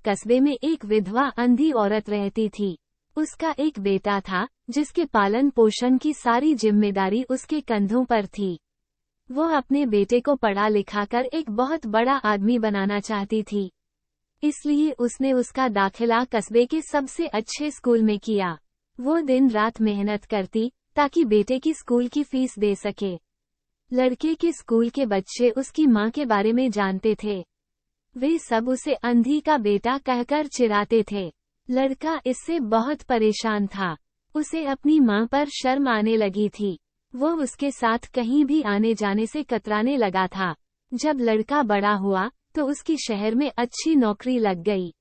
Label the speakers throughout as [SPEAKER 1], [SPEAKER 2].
[SPEAKER 1] कस्बे में एक विधवा अंधी औरत रहती थी। उसका एक बेटा था, जिसके पालन पोषण की सारी जिम्मेदारी उसके कंधों पर थी। वो अपने बेटे को पढ़ा लिखाकर एक बहुत बड़ा आदमी बनाना चाहती थी। इसलिए उसने उसका दाखिला कस्बे के सबसे अच्छे स्कूल में किया। वो दिन रात मेहनत करती ताकि बेटे की स्कूल की फीस दे सके। लड़के के स्कूल के बच्चे उसकी माँ के बारे में जानते थे। वे सब उसे अंधी का बेटा कहकर चिढ़ाते थे। लड़का इससे बहुत परेशान था। उसे अपनी माँ पर शर्म आने लगी थी। वो उसके साथ कहीं भी आने जाने से कतराने लगा था। जब लड़का बड़ा हुआ तो उसकी शहर में अच्छी नौकरी लग गई।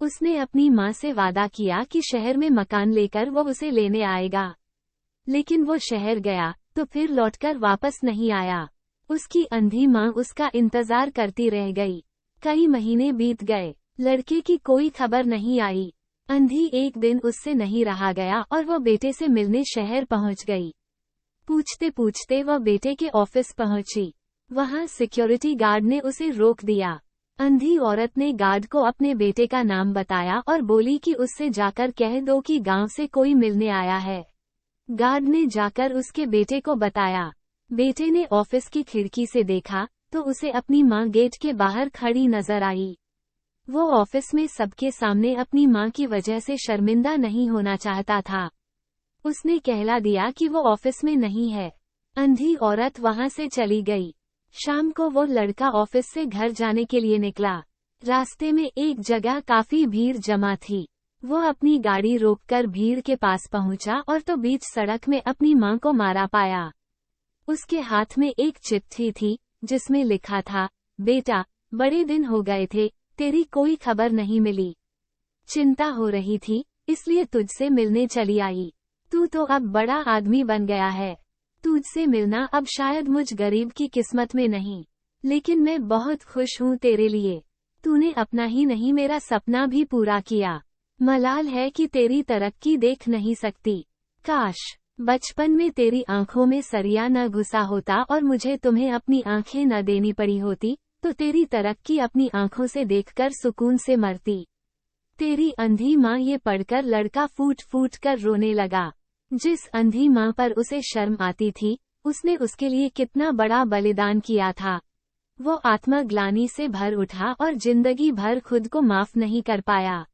[SPEAKER 1] उसने अपनी माँ से वादा किया कि शहर में मकान लेकर वो उसे लेने आएगा। लेकिन वो शहर गया तो फिर लौटकर वापस नहीं आया। उसकी अंधी माँ उसका इंतजार करती रह गई। कई महीने बीत गए, लड़के की कोई खबर नहीं आई। अंधी एक दिन उससे नहीं रहा गया और वो बेटे से मिलने शहर पहुंच गई। पूछते पूछते वह बेटे के ऑफिस पहुंची। वहां सिक्योरिटी गार्ड ने उसे रोक दिया। अंधी औरत ने गार्ड को अपने बेटे का नाम बताया और बोली कि उससे जाकर कह दो कि गांव से कोई मिलने आया है। गार्ड ने जाकर उसके बेटे को बताया। बेटे ने ऑफिस की खिड़की से देखा तो उसे अपनी माँ गेट के बाहर खड़ी नजर आई। वो ऑफिस में सबके सामने अपनी माँ की वजह से शर्मिंदा नहीं होना चाहता था। उसने कहला दिया कि वो ऑफिस में नहीं है। अंधी औरत वहां से चली गई। शाम को वो लड़का ऑफिस से घर जाने के लिए निकला। रास्ते में एक जगह काफी भीड़ जमा थी। वो अपनी गाड़ी रोककर भीड़ के पास पहुंचा और तो बीच सड़क में अपनी मां को मारा पाया। उसके हाथ में एक चिट्ठी थी जिसमें लिखा था, बेटा, बड़े दिन हो गए थे, तेरी कोई खबर नहीं मिली। चिंता हो रही थी, इसलिए तुझसे मिलने चली आई। तू तो अब बड़ा आदमी बन गया है। तुझसे मिलना अब शायद मुझ गरीब की किस्मत में नहीं, लेकिन मैं बहुत खुश हूँ तेरे लिए। तूने अपना ही नहीं मेरा सपना भी पूरा किया। मलाल है कि तेरी तरक्की देख नहीं सकती। काश बचपन में तेरी आंखों में सरिया न घुसा होता और मुझे तुम्हें अपनी आंखें न देनी पड़ी होती, तो तेरी तरक्की अपनी आंखों से देखकर सुकून से मरती। तेरी अंधी माँ ये पढ़कर लड़का फूट फूट कर रोने लगा। जिस अंधी माँ पर उसे शर्म आती थी, उसने उसके लिए कितना बड़ा बलिदान किया था। वो आत्मग्लानि से भर उठा और जिंदगी भर खुद को माफ नहीं कर पाया।